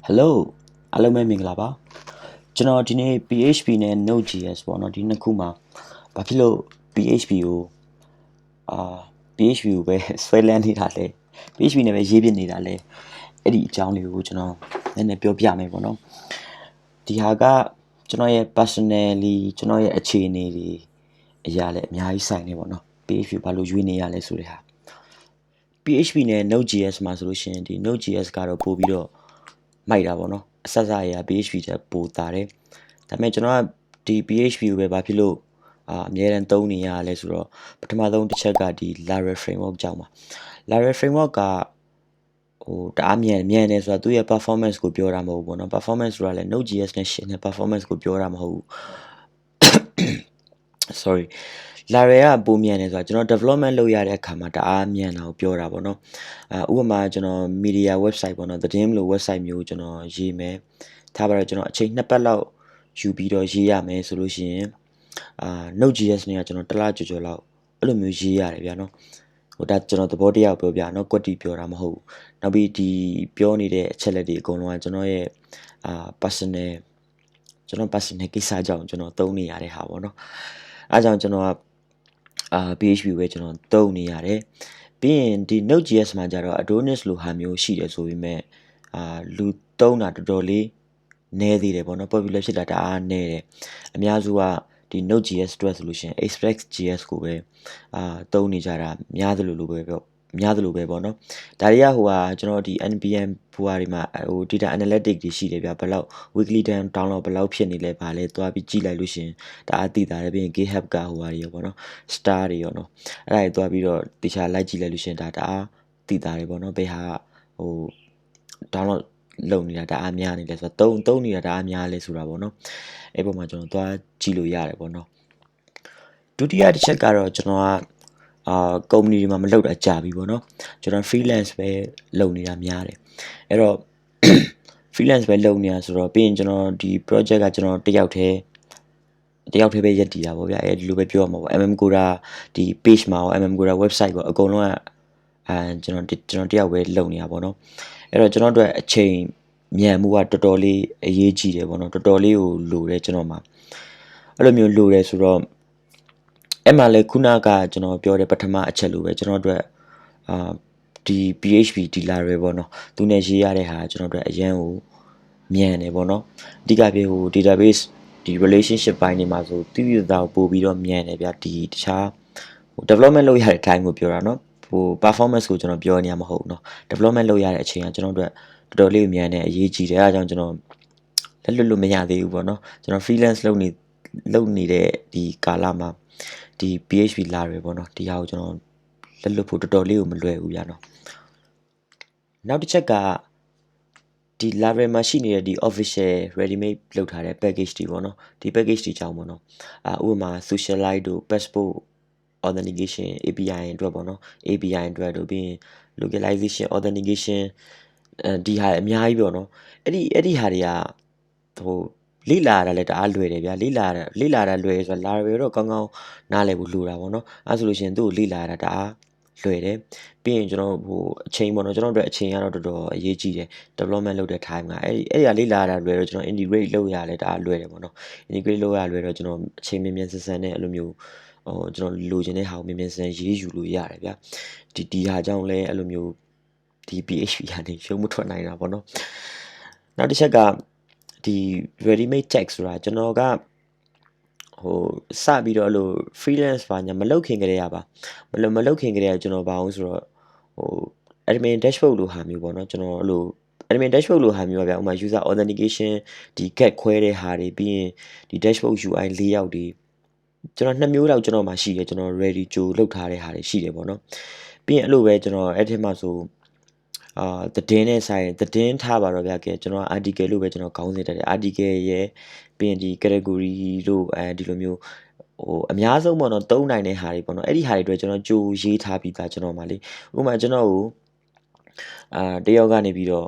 Hello အားလုံးပဲမင်္ဂလာပါကျွန်တော်ဒီနေ့ PHP နဲ့ Node.js ပေါ့နော်ဒီနှစ်ခုမှာဘာဖြစ်လို့ PHP ကိုPHP ကိုပဲဆွဲလန်းနေတာလဲ PHP နဲ့ပဲရေးပြနေတာလဲအဲ့ဒီအကြောင်းလေးကိုကျွန်တော်နည်းနည်းပြောပြမယ်ပေါ့နော်ဒီဟာကကျွန်တော်ရဲ့ personally ကျွန်တော်ရဲ့အခြေအနေတွေအရာလည်းအများကြီးဆိုင်နေပေါ့နော် PHP ဘာလို့ရွေးနေရလဲဆိုတဲ့ဟာ PHP နဲ့ Node.js မှာဆိုလို့ရှိရင်ဒီ Node.js ကတော့ပို့ပြီးတော့မိုက်တာပေါ့နော်အဆက်စားရ PHP တက်ပို့တာတယ်ဒါပေမဲ့ကျွန်တော်ကဒီ PHP ကိုပဲဘာဖြစ်လို့အများရန်သုံးနေရလဲဆိုတော့ပထမဆုံးတစ်ချက်ကဒီ Laravel framework ကြောင့်ပါ Laravel framework ကတအားမြန်တယ်ဆိုတာသူ့ရဲ့ performance ကိုပြောတာမဟုတ်ဘူးပေါ့နော် performance ဆိုတာလည်း Node.js နဲ့ရှင်းတဲ့ performance ကိုပြောတာမဟုတ်ဘူး sorry Laravel ကပိုမြန်တယ်ဆိုတာကျွန်တော် development လုပ်ရတဲ့အခါမှာတအားမြန်တာကိုပြောတာပေါ့နော်ဥပမာကျွန်တော် media website ပေါ့နော်သတင်းလို့ website မျိုးကျွန်တော်ရေးမယ်ထားပါတော့ကျွန်တော်အချိန်2ပတ်လောက်ယူပြီးတော့ရေးရမယ်ဆိုလို့ရှိရင်Node.js နဲ့ကကျွန်တော်တစ်လကျော်လောက်အဲ့လိုမျိုးရေးရတယ်ဗျာနော်ဟိုဒါကျွန်တော်သဘောတရားပြောပြနော်ကွက်တီပြောတာမဟုတ်ဘူးနောက်ပြီးဒီပြောနေတဲ့အချက်လက်တွေအကုန်လုံးကကျွန်တော်ရဲ့personal ကိစ္စကြောင့်ကျွန်တော်သုံးနေရတဲ့ဟာပေါ့နော်အဲကြောင့်ကျွန်တော်ကPHP ပဲကျွန်တော်သုံးနေရတယ်ပြီးရင်ဒီ Node.js မှာကျတော့ Adonis လိုဟာမျိုးရှိတယ်ဆိုပေမဲ့လူသုံးတာတော်တော်လေးနည်းသေးတယ်ပေါ့နော် popular ဖြစ်တာတအားနည်းတယ်အများစုကဒီ Node.js အတွက်ဆိုလို့ရှိရင် Express.js ကိုပဲသုံးနေကြတာများသလိုပဲပေါ့နော်ဒါတွေကကျွန်တော်ဒီ NPM ဘွားတွေမှာdata analytics တွေရှိတယ်ဗျဘယ်လောက် weekly download ဘယ်လောက်ဖြစ်နေလဲဗာလဲသွားပြီးကြည့်လိုက်လို့ရှင်ဒါအသိတာတယ်ပြီးရင် GitHub ကတွေရောပေါ့နော် star တွေရောနော်အဲ့ဒါတွေသွားပြီးတော့တခြားလိုက်ကြည့်လိုက်လို့ရှင်ဒါတအားသိတာတယ်ပေါ့နော်ဘယ်ဟာdownload လုပ်နေတာတအားများနေလဲဆိုတော့သုံးနေတာတအားများလဲဆိုတာပေါ့နော်အဲ့ပေါ်မှာကျွန်တော်သွားကြည့်လို့ရတယ်ပေါ့နော်ဒုတိယတစ်ချက်ကတော့ကျွန်တော်ကကုမ္ပဏီတွေမှာမလုပ်တာကြာပြီပေါ့နော်ကျွန်တော် freelance ပဲလုပ်နေတာများတယ်အဲ့တော့ freelance ပဲလုပ်နေတာဆိုတော့ပြီးရင်ကျွန်တော်ဒီ project ကကျွန်တော်တယောက်တည်းပဲရက်တည်တာပေါ့ဗျာအဲဒီလိုပဲပြောရမှာပေါ့ mmcora ဒီ page မှာရော mmcora website ကိုအကုန်လုံးကကျွန်တော်တယောက်ပဲလုပ်နေတာပေါ့နော်အဲ့တော့ကျွန်တော်တို့အချိန်မြန်မှုကတော်တော်လေးအရေးကြီးတယ်ပေါ့နော်တော်တော်လေးကိုလိုတယ်ကျွန်တော်မှာအဲ့လိုမျိုးလိုတယ်ဆိုတော့အဲ့မှာလေခုနကကျွန်တော်ပြောတဲ့ပထမအချက်လိုပဲကျွန်တော်တို့ဒီ PHP ဒီ Laravel ပေါ့နော်သူနဲ့ရေးရတဲ့ဟာကျွန်တော်တို့အရန်ကိုမြန်တယ်ပေါ့နော်အဓိကပြေdatabase ဒီ relationship ပိုင်းတွေမှာဆိုတိတိကျကျပို့ပြီးတော့မြန်တယ်ဗျဒီတခြားdevelopment လုပ်ရတဲ့ time ကိုပြောတာနော်performance ကိုကျွန်တော်ပြောနေရမှာမဟုတ်ဘူးเนาะ development လုပ်ရတဲ့အချိန်ကကျွန်တော်တို့တော်တော်လေးမြန်တယ်အရေးကြီးတယ်အဲဒါကြောင့်ကျွန်တော်လက်လွတ်လို့မရသေးဘူးပေါ့เนาะကျွန်တော် freelance လုပ်နေတဲ့ဒီကာလမှာဒီ PHP လာတယ်ပေါ့เนาะဒီဟာကိုကျွန်တော်လက်လွတ်ဖို့တော်တော်လေးကိုမလွယ်ဘူးဗျာเนาะနောက်တစ်ချက်ကဒီ Laravel မှာရှိနေတဲ့ဒီ official ready made လုပ်ထားတဲ့ package တွေပေါ့เนาะဒီ package တွေကြောင့်ပေါ့เนาะဥပမာ socialite တို့ passport authentication API အတွက်ပေါ့နော် API အတွက်တို့ပြီးရင် localization authentication ဒီဟာအများကြီးပေါ့နော်အဲ့ဒီဟာတွေကလေ့လာရတာလည်းတအားလွယ်တယ်ဗျာလေ့လာတာလွယ်ဆိုတော့ Laravel တော့ကောင်းကောင်းနားလည်ဖို့လိုတာပေါ့နော်အဲဆိုလို့ရှိရင်သူ့ကိုလေ့လာရတာတအားလွယ်တယ်ပြီးရင်ကျွန်တော်အချိန်ပေါ့နော်ကျွန်တော်တို့အချိန်ကတော့တော်တော်အရေးကြီးတယ် development လုပ်တဲ့ time ကအဲ့ဒီလေ့လာရတာလွယ်တော့ကျွန်တော် integrate လုပ်ရလဲတအားလွယ်တယ်ပေါ့နော် integrate လုပ်ရလွယ်တော့ကျွန်တော်အချိန်မြန်ဆန်နဲ့အဲ့လိုမျိုးကျွန်တော်လိုချင်တဲ့ဟာကိုမြန်ဆန်ရေးယူလို့ရတယ်ဗျာဒီဟာကြောင့်လဲအဲ့လိုမျိုးဒီ PHP ကနေရှုံးမထွက်နိုင်တာပေါ့နော်နောက်တစ်ချက်ကဒီ ready made text ဆိုတာကျွန်တော်ကစပြီးတော့အဲ့လို freelance ပါညာမလုပ်ခင်ကတည်းကပါမလုပ်ခင်ကတည်းကကျွန်တော်ဘာအောင်ဆိုတော့admin dashboard လိုဟာမျိုးပေါ့နော်ကျွန်တော်အဲ့လို admin dashboard လိုဟာမျိုးပါဗျာဥပမာ user authentication ဒီ get ခွဲတဲ့ဟာတွေပြီးရင်ဒီ dashboard UI layout တွေကျွန်တော်2မျိုးလောက်ကျွန်တော်မှာရှိတယ်ကျွန်တော် ready ကြိုလုပ်ထားတဲ့ဟာတွေရှိတယ်ပေါ့နော်ပြီးရင်အဲ့လိုပဲကျွန်တော်အဲ့ထက်မှဆိုသတင်းနဲ့ဆိုင်သတင်းထားပါတော့ဗျာကဲကျွန်တော် article လို့ပဲကျွန်တော်ခေါင်းစဉ်တက်တယ် article ရဲ့ပြီးရင်ဒီ category တို့ဒီလိုမျိုးအများဆုံးပေါ့နော်သုံးနိုင်တဲ့ဟာတွေပေါ့နော်အဲ့ဒီဟာတွေအတွက်ကျွန်တော်ကြိုရေးထားပြီးသားကျွန်တော်မှာလေဥပမာကျွန်တော်ကိုတယောက်ကနေပြီးတော့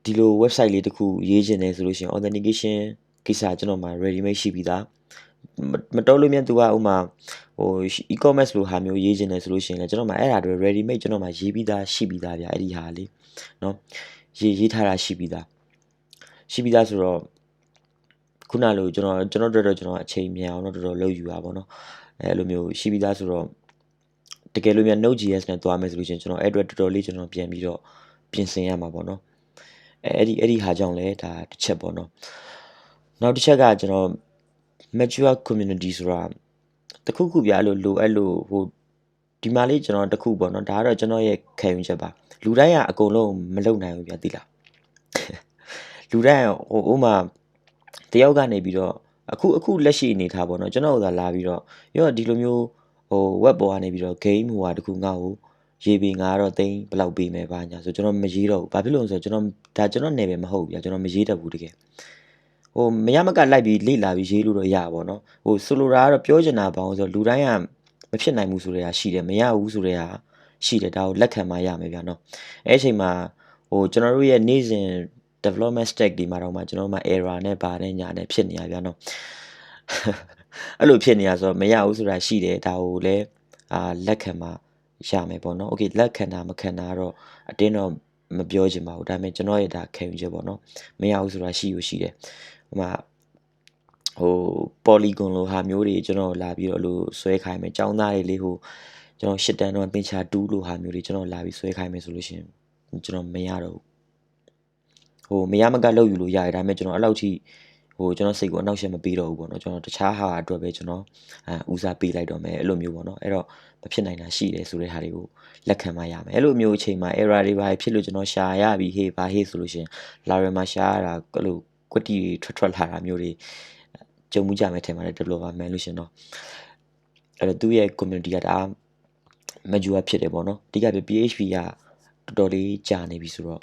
ဒီလို website လေးတစ်ခုရေးချင်တယ်ဆိုလို့ရှိရင် authentication ကိစ္စကျွန်တော်မှာ ready made ရှိပြီးသားမတော်လို့မြန်သူကဥမာe-commerce လိုဟာမျိုးရေးချင်တယ်ဆိုလို့ရှိရင်လည်းကျွန်တော်မှာအဲ့ဒါတွေ ready made ကျွန်တော်မှာရေးပြီးသားရှိပြီးသားဗျာအဲ့ဒီဟာလေးเนาะရေးထားတာရှိပြီးသား ရှိပြီးသားဆိုတော့ခုနလိုကျွန်တော်တို့ကျွန်တော်အချိန်မြန်အောင်တော့တော်တော်လုပ်ယူပါဗောနော်အဲ့လိုမျိုးရှိပြီးသားဆိုတော့တကယ်လို့များ Node.js နဲ့သွားမယ်ဆိုလို့ရှိရင်ကျွန်တော်အဲ့အတွက်တော်တော်လေးကျွန်တော်ပြန်ပြီးတော့ပြင်ဆင်ရမှာဗောနော်အဲ့ဒီဟာကြောင့်လဲဒါတစ်ချက်ဗောနော်နောက်တစ်ချက်ကကျွန်တော် mature community ဆိုတာတခုခုပြအဲ့လိုဟိုဒီမှာလေးကျွန်တော်တခုပေါ့နော်ဒါကတော့ကျွန်တော်ရဲ့ခံယူချက်ပါလူတိုင်းကအကုန်လုံးမလုံနိုင်ဘူးဗျာသိလားလူတိုင်းဟိုမှာတယောက်ကနေပြီးတော့အခုလက်ရှိအနေထားပေါ့နော်ကျွန်တော်တို့သာလာပြီးတော့ရောဒီလိုမျိုးဟို web ပေါ်ကနေပြီးတော့ game ဟိုဟာတခုငါ့ကိုရေးပြီးငါတော့သိန်းဘယ်လောက်ပေးမယ်ပါညာဆိုကျွန်တော်မရေးတော့ဘူးဘာဖြစ်လို့လဲဆိုတော့ကျွန်တော်နယ်ပယ်မဟုတ်ဘူးဗျာကျွန်တော်မရေးတတ်ဘူးတကယ်ဟိုမရမကလိုက်ပြီးလေ့လာပြီးရေးလို့တော့ရပါဘောနော်ဟိုဆိုလိုတာကတော့ပြောချင်တာပေါ့ဆိုတော့လူတိုင်းကမဖြစ်နိုင်ဘူးဆိုတဲ့ဟာရှိတယ်မရဘူးဆိုတဲ့ဟာရှိတယ်ဒါကိုလက်ခံမှရမယ်ဗျာနော်အဲ့အချိန်မှာဟိုကျွန်တော်တို့ရဲ့နေ့စဉ် development stack ဒီမှာတော့မှကျွန်တော်တို့မှ error နဲ့ပါတဲ့ညာနဲ့ဖြစ်နေရဗျာနော်အဲ့လိုဖြစ်နေရဆိုတော့မရဘူးဆိုတာရှိတယ်ဒါကိုလည်းလက်ခံမှရမယ်ပေါ့နော် okay လက်ခံတာမခံတာတော့အတင်းတော့မပြောချင်ပါဘူးဒါပေမဲ့ကျွန်တော်ရဲ့ဒါခံယူချက်ပေါ့နော်မရဘူးဆိုတာရှိတယ်ဟိုမှာဟို polygon လိုဟာမျိုးတွေကျွန်တော်လာပြီးတော့လို့ဆွဲခိုင်းမယ်ចောင်းသားတွေလေးဟိုကျွန်တော်ရှစ်တန်းတော့ပင်ချာ2လိုဟာမျိုးတွေကျွန်တော်လာပြီးဆွဲခိုင်းမယ်ဆိုလို့ရှိရင်ကျွန်တော်မရတော့ဘူးဟိုမရမကလောက်ယူလို့ရတယ်ဒါပေမဲ့ကျွန်တော်အဲ့လောက်ထိဟိုကျွန်တော်စိတ်ကိုအနှောက်အယှက်မပေးတော့ဘူးပေါ့နော်ကျွန်တော်တခြားဟာအတွက်ပဲကျွန်တော်ဦးစားပေးလိုက်တော့မယ်အဲ့လိုမျိုးပေါ့နော်အဲ့တော့မဖြစ်နိုင်တာရှိတယ်ဆိုတဲ့ဟာတွေကိုလက်ခံမှရမယ်အဲ့လိုမျိုးအချိန်မှာ error တွေပါဖြစ်လို့ကျွန်တော်ရှာရပြီဟေးဘာဟေးဆိုလို့ရှိရင် Laravel မှာရှာရတာအဲ့လိုကွက်တီထွက်လာတာမျိုးတွေကြုံမှုကြမယ်ထင်ပါတယ် developer မှန်လို့ရှင်တော့အဲ့တော့သူ့ရဲ့ community ကတအား mature ဖြစ်တယ်ပေါ့နော်အဓိက PHP ကတော်တော်လေးကြာနေပြီဆိုတော့